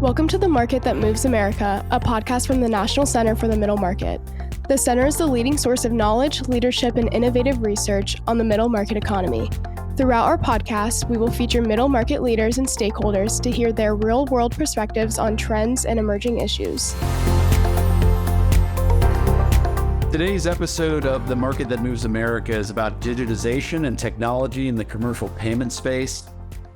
Welcome to The Market That Moves America, a podcast from the National Center for the Middle Market. The center is the leading source of knowledge, leadership, and innovative research on the middle market economy. Throughout our podcast, we will feature middle market leaders and stakeholders to hear their real-world perspectives on trends and emerging issues. Today's episode of The Market That Moves America is about digitization and technology in the commercial payment space,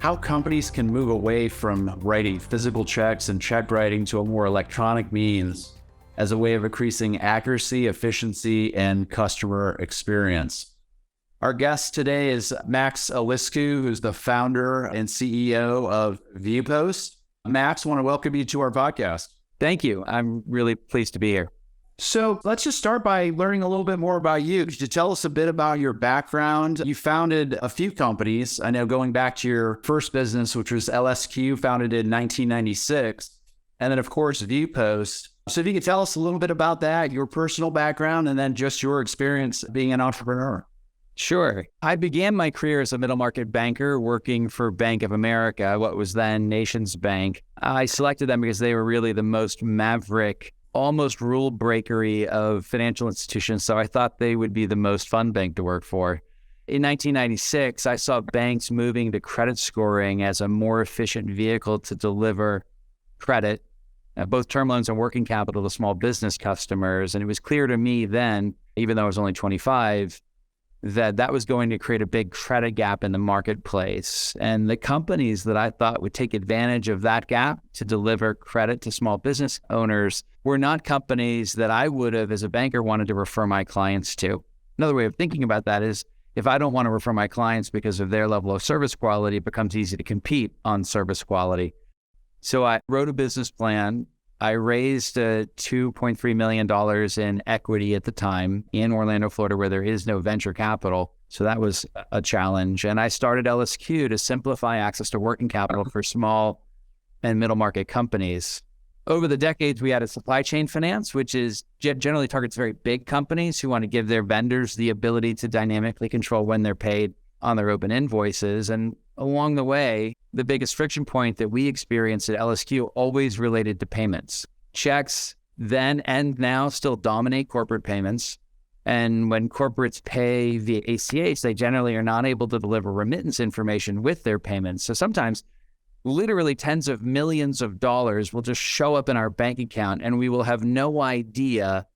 how companies can move away from writing physical checks and check writing to a more electronic means as a way of increasing accuracy, efficiency, and customer experience. Our guest today is Max Eliscu, who's the founder and CEO of Viewpost. Max, I want to welcome you to our podcast. Thank you. I'm really pleased to be here. So let's just start by learning a little bit more about you. Could you tell us a bit about your background? You founded a few companies. I know going back to your first business, which was LSQ, founded in 1996. And then, of course, Viewpost. So if you could tell us a little bit about that, your personal background, and then just your experience being an entrepreneur. Sure. I began my career as a middle market banker working for Bank of America, what was then Nations Bank. I selected them because they were really the most maverick, almost rule breakery of financial institutions. So I thought they would be the most fun bank to work for. In 1996, I saw banks moving to credit scoring as a more efficient vehicle to deliver credit, both term loans and working capital to small business customers. And it was clear to me then, even though I was only 25, that was going to create a big credit gap in the marketplace. And the companies that I thought would take advantage of that gap to deliver credit to small business owners were not companies that I would have, as a banker, wanted to refer my clients to. Another way of thinking about that is, if I don't want to refer my clients because of their level of service quality, it becomes easy to compete on service quality. So I wrote a business plan. I raised $2.3 million in equity at the time in Orlando, Florida, where there is no venture capital. So that was a challenge. And I started LSQ to simplify access to working capital for small and middle market companies. Over the decades, we added supply chain finance, which is generally targets very big companies who want to give their vendors the ability to dynamically control when they're paid on their open invoices. And along the way, the biggest friction point that we experienced at LSQ always related to payments. Checks then and now still dominate corporate payments. And when corporates pay via ACH, they generally are not able to deliver remittance information with their payments. So sometimes literally tens of millions of dollars will just show up in our bank account and we will have no idea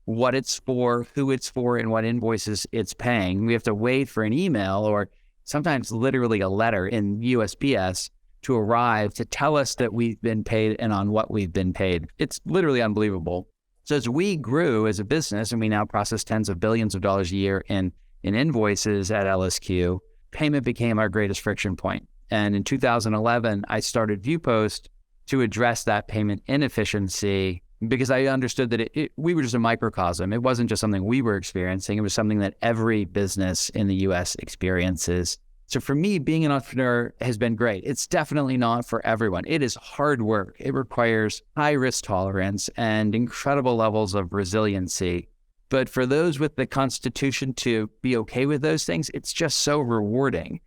what it's for, who it's for, and what invoices it's paying. We have to wait for an email or sometimes literally a letter in USPS to arrive to tell us that we've been paid and on what we've been paid. It's literally unbelievable. So as we grew as a business, and we now process tens of billions of dollars a year in invoices at LSQ, payment became our greatest friction point. And in 2011, I started Viewpost to address that payment inefficiency because I understood that we were just a microcosm. It wasn't just something we were experiencing. It was something that every business in the U.S. experiences. So for me, being an entrepreneur has been great. It's definitely not for everyone. It is hard work. It requires high risk tolerance and incredible levels of resiliency. But for those with the constitution to be okay with those things, it's just so rewarding.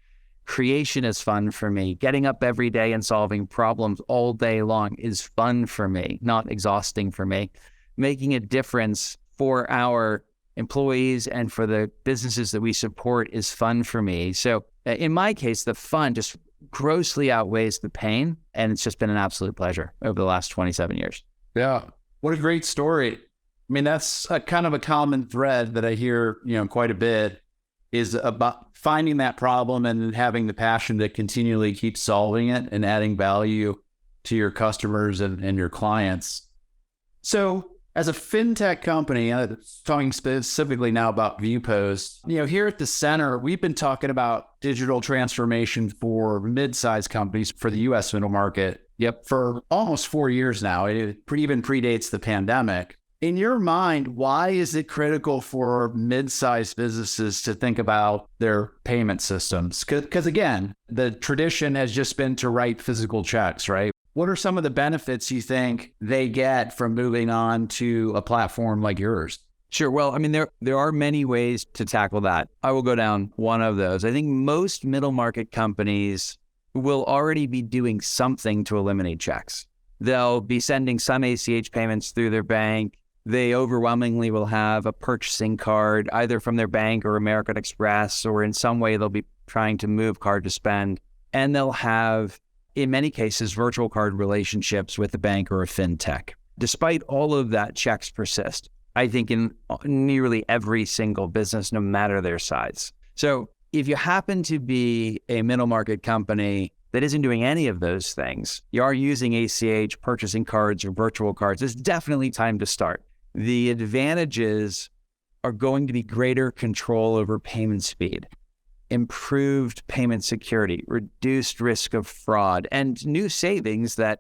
Creation is fun for me. Getting up every day and solving problems all day long is fun for me, not exhausting for me. Making a difference for our employees and for the businesses that we support is fun for me. So in my case, the fun just grossly outweighs the pain. And it's just been an absolute pleasure over the last 27 years. Yeah. What a great story. I mean, that's a kind of a common thread that I hear, quite a bit, is about finding that problem and having the passion to continually keep solving it and adding value to your customers and your clients. So as a fintech company, talking specifically now about Viewpost, here at the center, we've been talking about digital transformation for mid-sized companies for the U.S. middle market. For almost 4 years now. It even predates the pandemic. In your mind, why is it critical for mid-sized businesses to think about their payment systems? Because again, the tradition has just been to write physical checks, right? What are some of the benefits you think they get from moving on to a platform like yours? Sure. Well, I mean, there are many ways to tackle that. I will go down one of those. I think most middle market companies will already be doing something to eliminate checks. They'll be sending some ACH payments through their bank. They overwhelmingly will have a purchasing card, either from their bank or American Express, or in some way they'll be trying to move card to spend. And they'll have, in many cases, virtual card relationships with a bank or a fintech. Despite all of that, checks persist, I think, in nearly every single business, no matter their size. So if you happen to be a middle market company that isn't doing any of those things, you are using ACH, purchasing cards, or virtual cards, it's definitely time to start. The advantages are going to be greater control over payment speed, improved payment security, reduced risk of fraud, and new savings that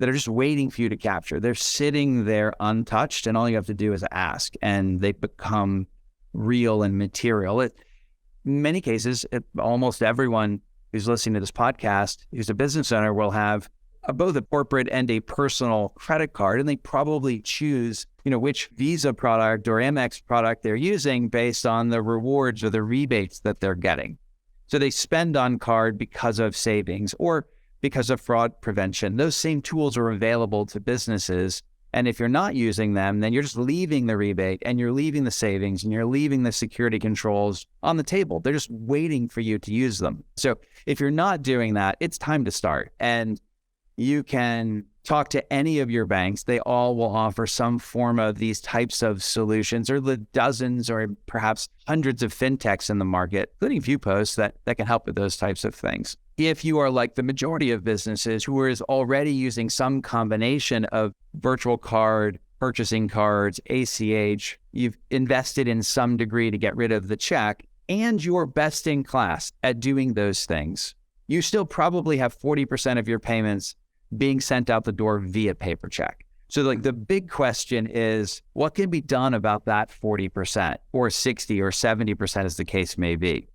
are just waiting for you to capture. They're sitting there untouched, and all you have to do is ask, and they become real and material. In many cases, almost everyone who's listening to this podcast, who's a business owner, will have both a corporate and a personal credit card, and they probably choose, which Visa product or Amex product they're using based on the rewards or the rebates that they're getting. So they spend on card because of savings or because of fraud prevention. Those same tools are available to businesses. And if you're not using them, then you're just leaving the rebate and you're leaving the savings and you're leaving the security controls on the table. They're just waiting for you to use them. So if you're not doing that, it's time to start. And you can talk to any of your banks. They all will offer some form of these types of solutions, or the dozens or perhaps hundreds of fintechs in the market, including Viewpost, that can help with those types of things. If you are like the majority of businesses who is already using some combination of virtual card, purchasing cards, ACH, you've invested in some degree to get rid of the check, and you're best in class at doing those things, you still probably have 40% of your payments being sent out the door via paper check. So the big question is, what can be done about that 40% or 60 or 70% as the case may be?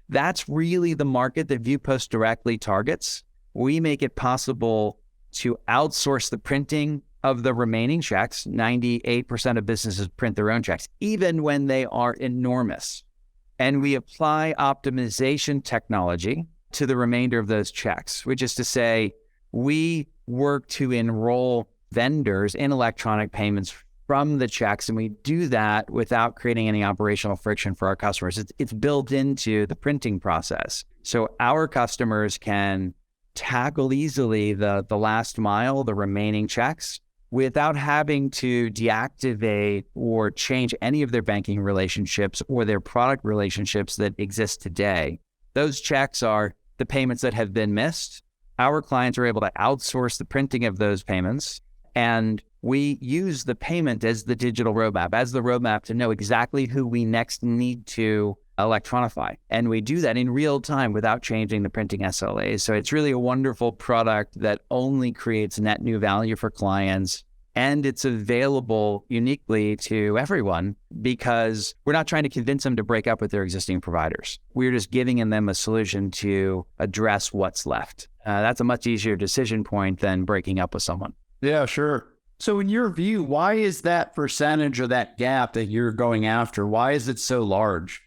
That's really the market that Viewpost directly targets. We make it possible to outsource the printing of the remaining checks. 98% of businesses print their own checks, even when they are enormous. And we apply optimization technology to the remainder of those checks, which is to say, we work to enroll vendors in electronic payments from the checks, and we do that without creating any operational friction for our customers. It's built into the printing process. So our customers can tackle easily the last mile, the remaining checks, without having to deactivate or change any of their banking relationships or their product relationships that exist today. Those checks are the payments that have been missed. Our clients are able to outsource the printing of those payments, and we use the payment as the digital roadmap, to know exactly who we next need to electronify. And we do that in real time without changing the printing SLAs. So it's really a wonderful product that only creates net new value for clients. And it's available uniquely to everyone because we're not trying to convince them to break up with their existing providers. We're just giving them a solution to address what's left. That's a much easier decision point than breaking up with someone. Yeah, sure. So in your view, why is that percentage or that gap that you're going after, why is it so large?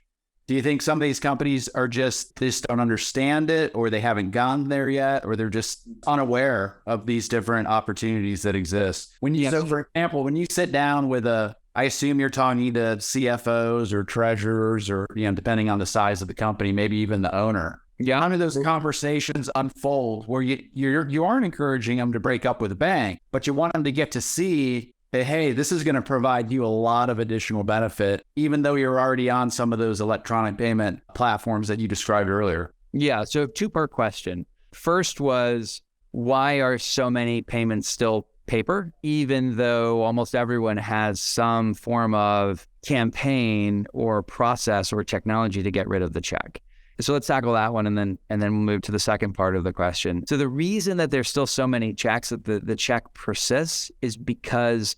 Do you think some of these companies they just don't understand it, or they haven't gotten there yet, or they're just unaware of these different opportunities that exist? So for example, when you sit down with I assume you're talking to CFOs or treasurers or, depending on the size of the company, maybe even the owner. Yeah. How do those conversations unfold where you aren't encouraging them to break up with a bank, but you want them to get to see that, hey, this is going to provide you a lot of additional benefit, even though you're already on some of those electronic payment platforms that you described earlier? Yeah. So two-part question. First was, why are so many payments still paper, even though almost everyone has some form of campaign or process or technology to get rid of the check? So let's tackle that one, and then we'll move to the second part of the question. So the reason that there's still so many checks, that the check persists, is because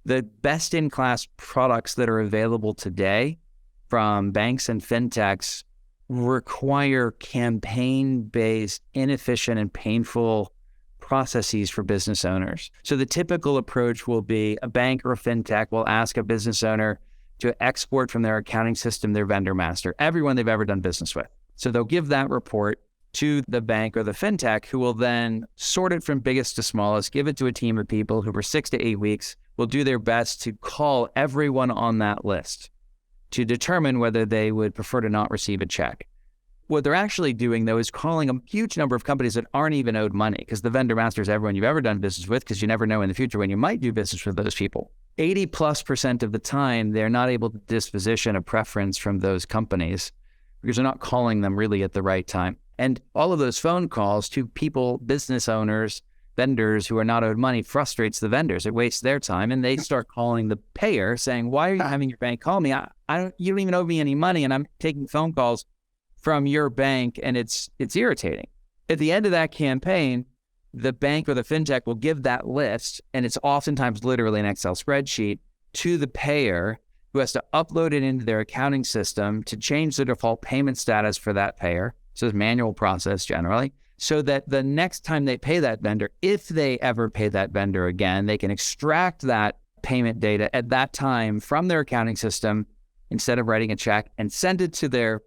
the best-in-class products that are available today from banks and fintechs require campaign-based, inefficient, and painful processes for business owners. So the typical approach will be a bank or a fintech will ask a business owner to export from their accounting system their vendor master, everyone they've ever done business with. So they'll give that report. to the bank or the fintech, who will then sort it from biggest to smallest, give it to a team of people who for 6 to 8 weeks will do their best to call everyone on that list to determine whether they would prefer to not receive a check. What they're actually doing, though, is calling a huge number of companies that aren't even owed money, because the vendor master is everyone you've ever done business with, because you never know in the future when you might do business with those people. 80+% of the time, they're not able to disposition a preference from those companies because they're not calling them really at the right time. And all of those phone calls to people, business owners, vendors who are not owed money frustrates the vendors. It wastes their time, and they start calling the payer saying, why are you having your bank call me? You don't even owe me any money, and I'm taking phone calls from your bank, and it's irritating. At the end of that campaign, the bank or the fintech will give that list, and it's oftentimes literally an Excel spreadsheet, to the payer, who has to upload it into their accounting system to change the default payment status for that payer. So it's a manual process generally, so that the next time they pay that vendor, if they ever pay that vendor again, they can extract that payment data at that time from their accounting system instead of writing a check, and send it to their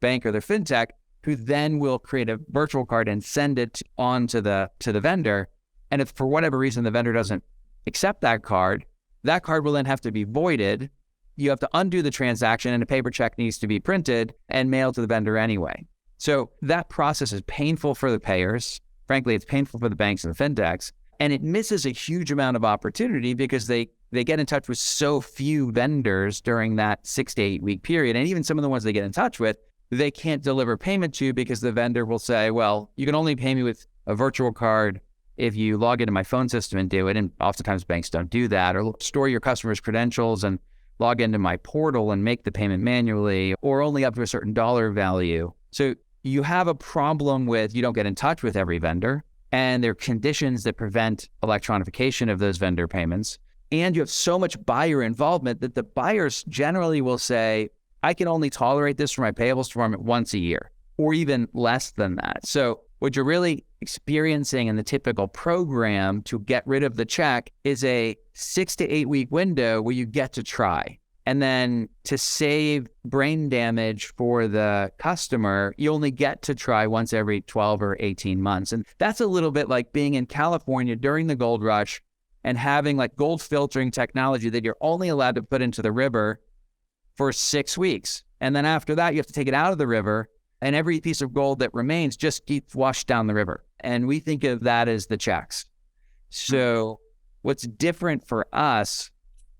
bank or their fintech, who then will create a virtual card and send it on to the vendor. And if for whatever reason the vendor doesn't accept that card will then have to be voided. You have to undo the transaction, and a paper check needs to be printed and mailed to the vendor anyway. So that process is painful for the payers. Frankly, it's painful for the banks and the fintechs, and it misses a huge amount of opportunity because they get in touch with so few vendors during that 6 to 8 week period. And even some of the ones they get in touch with, they can't deliver payment to, because the vendor will say, well, you can only pay me with a virtual card if you log into my phone system and do it. And oftentimes banks don't do that, or store your customer's credentials and log into my portal and make the payment manually, or only up to a certain dollar value. So you have a problem with, you don't get in touch with every vendor, and there are conditions that prevent electronification of those vendor payments. And you have so much buyer involvement that the buyers generally will say, I can only tolerate this for my payables department once a year, or even less than that. So what you're really experiencing in the typical program to get rid of the check is a 6 to 8 week window where you get to try. And then to save brain damage for the customer, you only get to try once every 12 or 18 months. And that's a little bit like being in California during the gold rush and having like gold filtering technology that you're only allowed to put into the river for 6 weeks. And then after that, you have to take it out of the river, and every piece of gold that remains just gets washed down the river. And we think of that as the checks. So what's different for us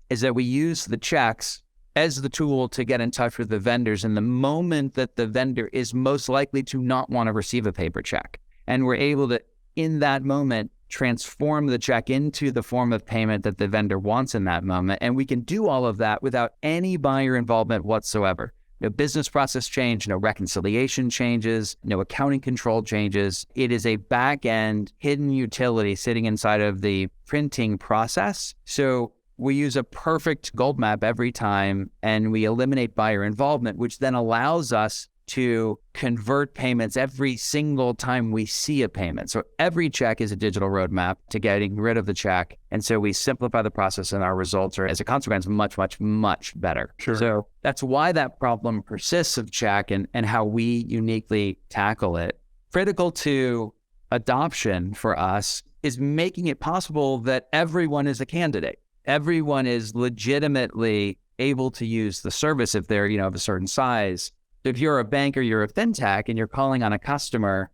is that we use the checks as the tool to get in touch with the vendors in the moment that the vendor is most likely to not want to receive a paper check. And we're able to, in that moment, transform the check into the form of payment that the vendor wants in that moment. And we can do all of that without any buyer involvement whatsoever. No business process change, no reconciliation changes, no accounting control changes. It is a back-end hidden utility sitting inside of the printing process. So we use a perfect gold map every time, and we eliminate buyer involvement, which then allows us to convert payments every single time we see a payment. So every check is a digital roadmap to getting rid of the check. And so we simplify the process, and our results are, as a consequence, much, much, much better. Sure. So that's why that problem persists of check and how we uniquely tackle it. Critical to adoption for us is making it possible that everyone is a candidate. Everyone is legitimately able to use the service if they're, of a certain size. If you're a bank or you're a fintech and you're calling on a customer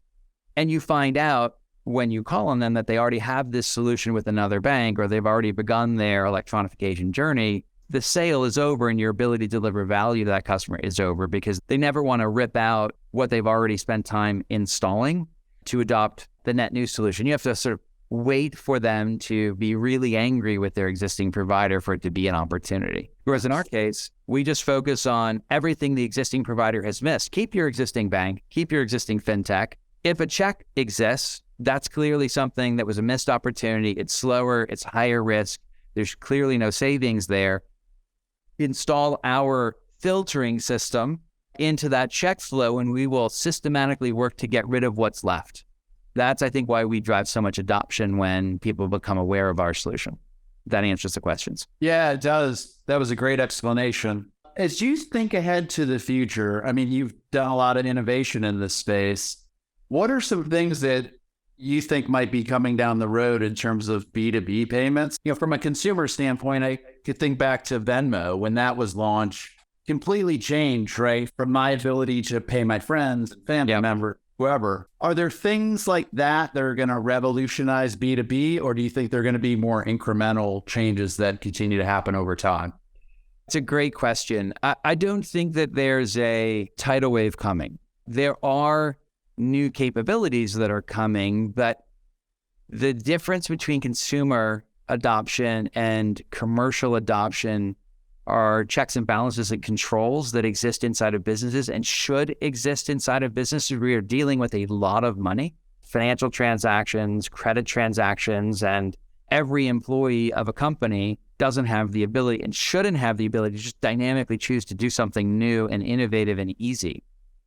and you find out when you call on them that they already have this solution with another bank, or they've already begun their electronification journey, the sale is over and your ability to deliver value to that customer is over, because they never want to rip out what they've already spent time installing to adopt the net new solution. You have to sort of wait for them to be really angry with their existing provider for it to be an opportunity. Whereas in our case, we just focus on everything the existing provider has missed. Keep your existing bank, keep your existing fintech. If a check exists, that's clearly something that was a missed opportunity. It's slower, it's higher risk. There's clearly no savings there. Install our filtering system into that check flow, and we will systematically work to get rid of what's left. That's, I think, why we drive so much adoption when people become aware of our solution. That answers the questions. Yeah, it does. That was a great explanation. As you think ahead to the future, I mean, you've done a lot of innovation in this space. What are some things that you think might be coming down the road in terms of B2B payments? From a consumer standpoint, I could think back to Venmo when that was launched, completely changed, right? From my ability to pay my friends, family members, whoever. Are there things like that that are going to revolutionize B2B, or do you think they're going to be more incremental changes that continue to happen over time? It's a great question. I don't think that there's a tidal wave coming. There are new capabilities that are coming, but the difference between consumer adoption and commercial adoption are checks and balances and controls that exist inside of businesses and should exist inside of businesses. We are dealing with a lot of money, financial transactions, credit transactions, and every employee of a company doesn't have the ability and shouldn't have the ability to just dynamically choose to do something new and innovative and easy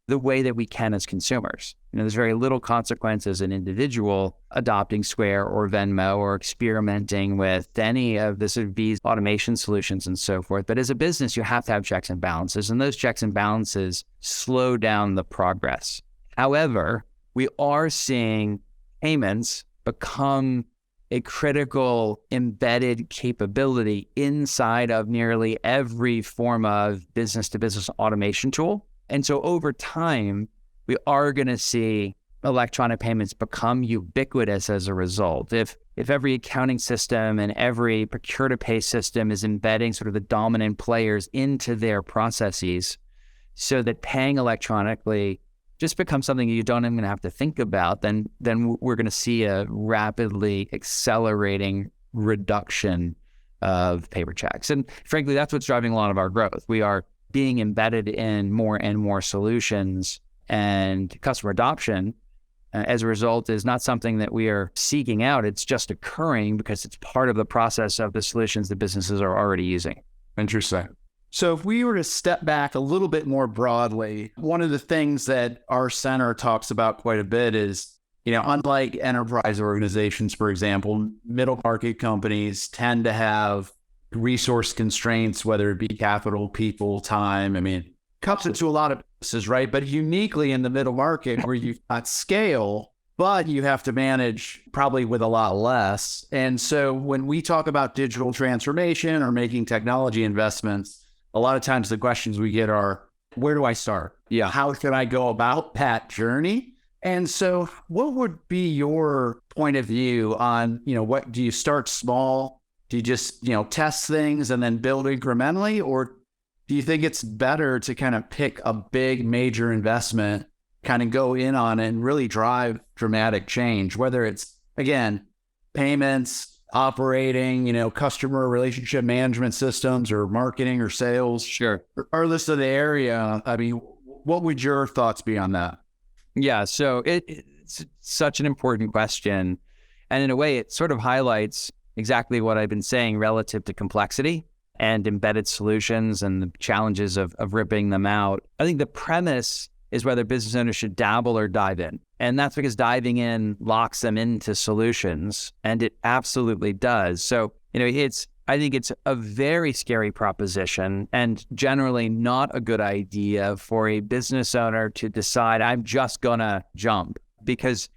the way that we can as consumers. There's very little consequence as an individual adopting Square or Venmo or experimenting with any of the sort of these automation solutions and so forth. But as a business, you have to have checks and balances, and those checks and balances slow down the progress. However, we are seeing payments become a critical embedded capability inside of nearly every form of business-to-business automation tool. And so over time, we are going to see electronic payments become ubiquitous as a result. If every accounting system and every procure-to-pay system is embedding sort of the dominant players into their processes so that paying electronically just becomes something you don't even have to think about, then we're going to see a rapidly accelerating reduction of paper checks. And frankly, that's what's driving a lot of our growth. We are being embedded in more and more solutions, and customer adoption as a result is not something that we are seeking out. It's just occurring because it's part of the process of the solutions that businesses are already using. Interesting. So if we were to step back a little bit more broadly, one of the things that our center talks about quite a bit is, unlike enterprise organizations, for example, middle market companies tend to have resource constraints, whether it be capital, people, time. Comes into a lot of businesses, right? But uniquely in the middle market where you've got scale, but you have to manage probably with a lot less. And so when we talk about digital transformation or making technology investments, a lot of times the questions we get are, where do I start? Yeah. How can I go about that journey? And so what would be your point of view on, what do you start small? Do you just, test things and then build incrementally? Or do you think it's better to kind of pick a big major investment, kind of go in on it and really drive dramatic change, whether it's, again, payments, operating, customer relationship management systems or marketing or sales? Sure. Regardless of the area, what would your thoughts be on that? Yeah, so it's such an important question. And in a way, it sort of highlights exactly what I've been saying relative to complexity and embedded solutions and the challenges of ripping them out. I think the premise is whether business owners should dabble or dive in. And that's because diving in locks them into solutions, and it absolutely does. So, I think it's a very scary proposition and generally not a good idea for a business owner to decide, I'm just gonna jump, because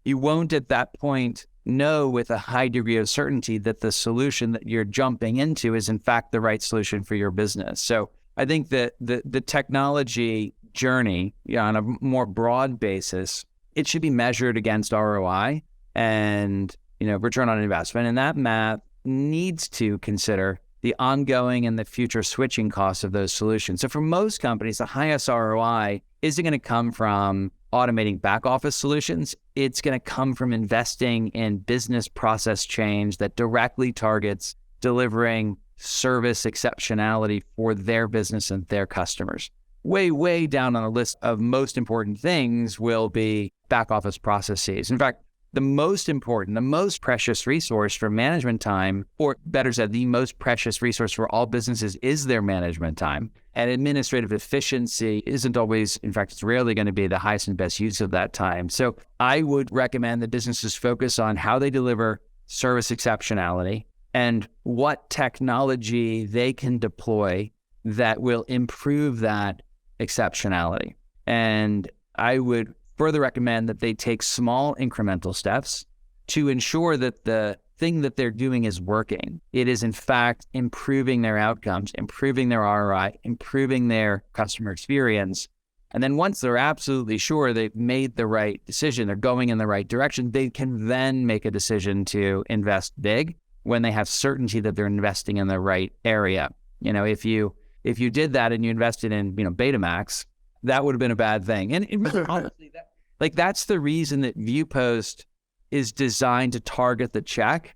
you won't at that point know with a high degree of certainty that the solution that you're jumping into is in fact the right solution for your business. So I think that the technology journey on a more broad basis, it should be measured against ROI and return on investment. And that math needs to consider the ongoing and the future switching costs of those solutions. So for most companies, the highest ROI isn't going to come from automating back office solutions. It's going to come from investing in business process change that directly targets delivering service exceptionality for their business and their customers. Way, way down on the list of most important things will be back office processes. In fact, the most important, the most precious resource for management time, or better said, the most precious resource for all businesses is their management time. And administrative efficiency isn't always, in fact, it's rarely going to be the highest and best use of that time. So I would recommend that businesses focus on how they deliver service exceptionality and what technology they can deploy that will improve that exceptionality. And I would further recommend that they take small incremental steps to ensure that the thing that they're doing is working. It is in fact improving their outcomes, improving their ROI, improving their customer experience. And then once they're absolutely sure they've made the right decision, they're going in the right direction, they can then make a decision to invest big when they have certainty that they're investing in the right area. You know, if you did that and you invested in, Betamax, that would have been a bad thing. And honestly, that's the reason that Viewpost is designed to target the check.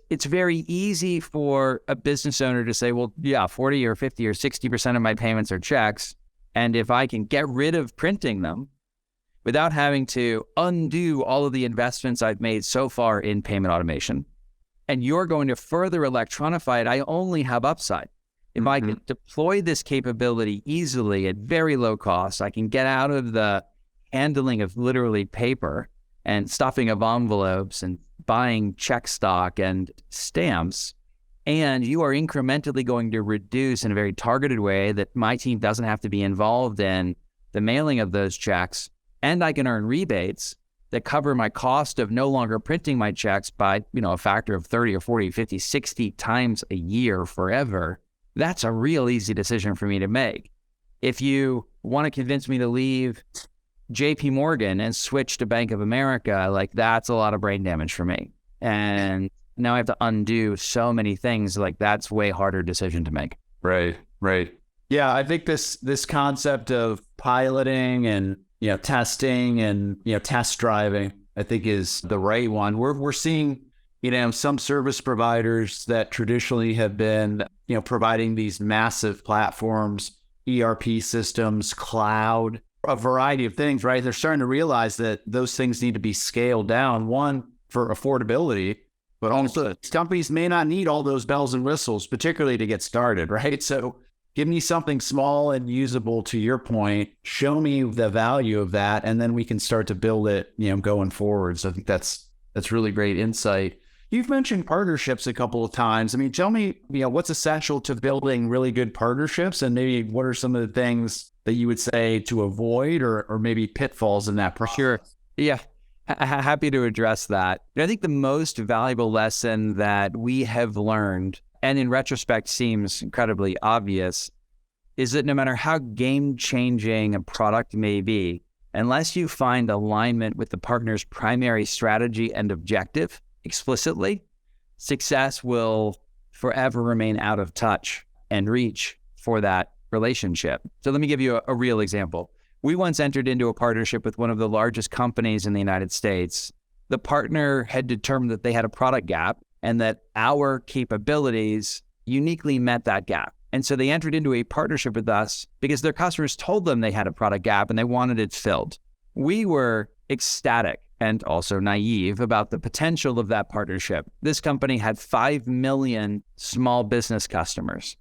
It's very easy for a business owner to say, well, yeah, 40 or 50 or 60% of my payments are checks. And if I can get rid of printing them without having to undo all of the investments I've made so far in payment automation, and you're going to further electronify it, I only have upside. If I can deploy this capability easily at very low cost, I can get out of the handling of literally paper and stuffing of envelopes and buying check stock and stamps. And you are incrementally going to reduce in a very targeted way that my team doesn't have to be involved in the mailing of those checks. And I can earn rebates that cover my cost of no longer printing my checks by, a factor of 30 or 40, 50, 60 times a year forever. That's a real easy decision for me to make. If you want to convince me to leave JP Morgan and switch to Bank of America, that's a lot of brain damage for me. And now I have to undo so many things. That's way harder decision to make. Right. Yeah, I think this concept of piloting and testing and test driving, I think is the right one. We're seeing some service providers that traditionally have been providing these massive platforms, ERP systems, cloud, a variety of things, right? They're starting to realize that those things need to be scaled down, one, for affordability, but also companies may not need all those bells and whistles, particularly to get started, right? So give me something small and usable, to your point, show me the value of that, and then we can start to build it, going forward. So I think that's really great insight. You've mentioned partnerships a couple of times. I mean, tell me, what's essential to building really good partnerships, and maybe what are some of the things that you would say to avoid or maybe pitfalls in that process? Sure. Yeah. Happy to address that. I think the most valuable lesson that we have learned, and in retrospect seems incredibly obvious, is that no matter how game-changing a product may be, unless you find alignment with the partner's primary strategy and objective explicitly, success will forever remain out of touch and reach for that relationship. So let me give you a real example. We once entered into a partnership with one of the largest companies in the United States. The partner had determined that they had a product gap and that our capabilities uniquely met that gap. And so they entered into a partnership with us because their customers told them they had a product gap and they wanted it filled. We were ecstatic and also naive about the potential of that partnership. This company had 5 million small business customers,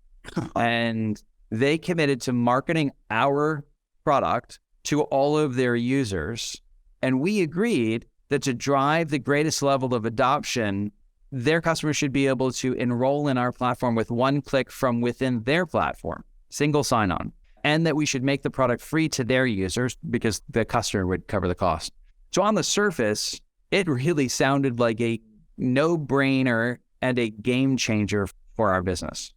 and they committed to marketing our product to all of their users. And we agreed that to drive the greatest level of adoption, their customers should be able to enroll in our platform with one click from within their platform, single sign-on, and that we should make the product free to their users because the customer would cover the cost. So on the surface, it really sounded like a no-brainer and a game changer for our business.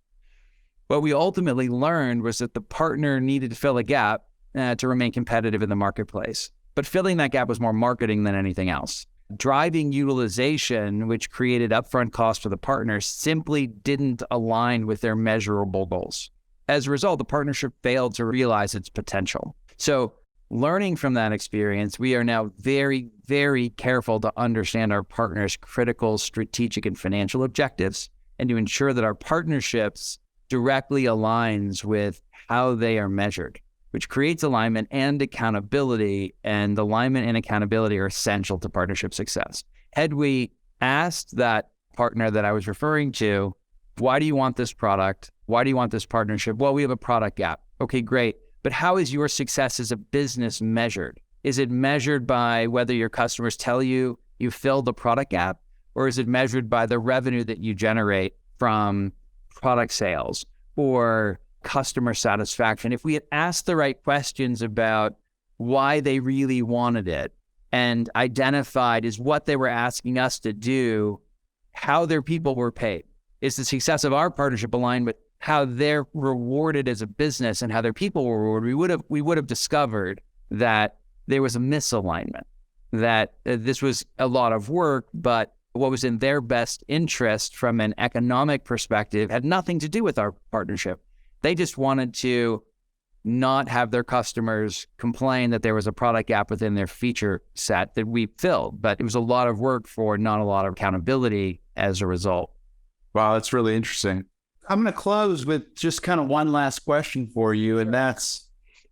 What we ultimately learned was that the partner needed to fill a gap to remain competitive in the marketplace. But filling that gap was more marketing than anything else. Driving utilization, which created upfront costs for the partner, simply didn't align with their measurable goals. As a result, the partnership failed to realize its potential. So learning from that experience, we are now very, very careful to understand our partners' critical strategic and financial objectives and to ensure that our partnerships directly aligns with how they are measured, which creates alignment and accountability, and alignment and accountability are essential to partnership success. Had we asked that partner that I was referring to, why do you want this product? Why do you want this partnership? Well, we have a product gap. Okay, great. But how is your success as a business measured? Is it measured by whether your customers tell you you filled the product gap, or is it measured by the revenue that you generate from product sales or customer satisfaction? If we had asked the right questions about why they really wanted it and identified is what they were asking us to do, how their people were paid. Is the success of our partnership aligned with how they're rewarded as a business and how their people were rewarded? We would have discovered that there was a misalignment, that this was a lot of work, but what was in their best interest from an economic perspective had nothing to do with our partnership. They just wanted to not have their customers complain that there was a product gap within their feature set that we filled, but it was a lot of work for not a lot of accountability as a result. Wow, that's really interesting. I'm going to close with just kind of one last question for you, and that's,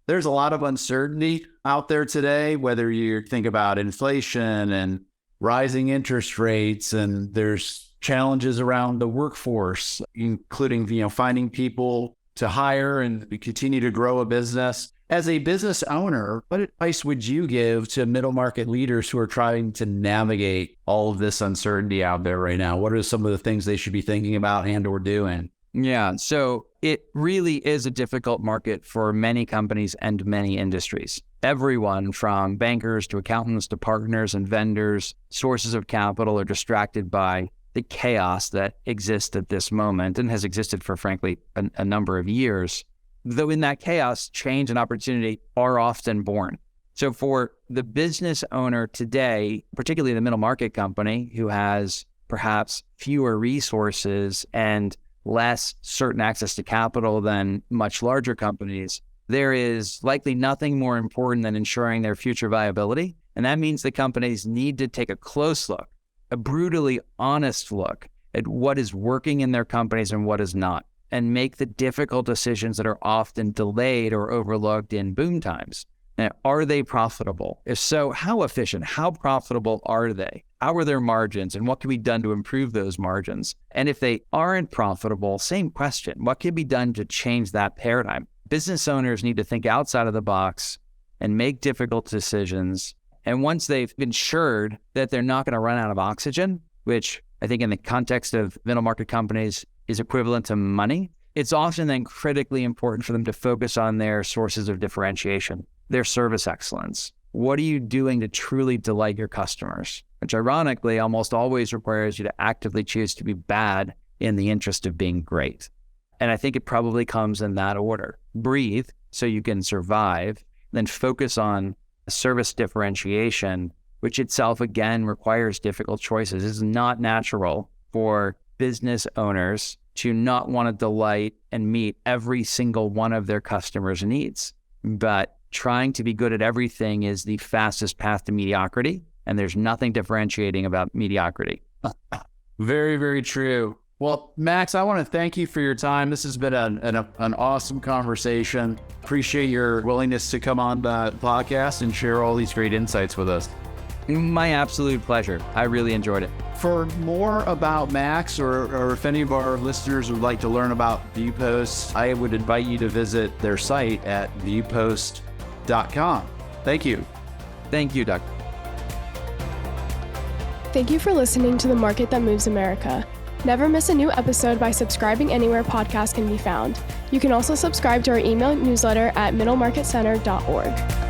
there's a lot of uncertainty out there today, whether you think about inflation and rising interest rates, and there's challenges around the workforce, including, finding people to hire and continue to grow a business. As a business owner, what advice would you give to middle market leaders who are trying to navigate all of this uncertainty out there right now? What are some of the things they should be thinking about and or doing? Yeah, so it really is a difficult market for many companies and many industries. Everyone from bankers to accountants to partners and vendors, sources of capital are distracted by the chaos that exists at this moment and has existed for, frankly, a number of years. Though in that chaos, change and opportunity are often born. So for the business owner today, particularly the middle market company who has perhaps fewer resources and less certain access to capital than much larger companies, there is likely nothing more important than ensuring their future viability. And that means the companies need to take a close look, a brutally honest look at what is working in their companies and what is not, and make the difficult decisions that are often delayed or overlooked in boom times. Now, are they profitable? If so, how efficient? How profitable are they? How are their margins? And what can be done to improve those margins? And if they aren't profitable, same question. What can be done to change that paradigm? Business owners need to think outside of the box and make difficult decisions. And once they've ensured that they're not going to run out of oxygen, which I think in the context of middle market companies is equivalent to money, it's often then critically important for them to focus on their sources of differentiation, their service excellence. What are you doing to truly delight your customers? Which ironically almost always requires you to actively choose to be bad in the interest of being great. And I think it probably comes in that order. Breathe so you can survive, then focus on service differentiation, which itself again requires difficult choices. It's not natural for business owners to not want to delight and meet every single one of their customers' needs. But trying to be good at everything is the fastest path to mediocrity, and there's nothing differentiating about mediocrity. Very, very true. Well, Max, I want to thank you for your time. This has been an awesome conversation. Appreciate your willingness to come on the podcast and share all these great insights with us. My absolute pleasure. I really enjoyed it. For more about Max, or if any of our listeners would like to learn about Viewpost, I would invite you to visit their site at viewpost.com. Thank you. Thank you, Doug. Thank you for listening to The Market That Moves America. Never miss a new episode by subscribing anywhere podcasts can be found. You can also subscribe to our email newsletter at middlemarketcenter.org.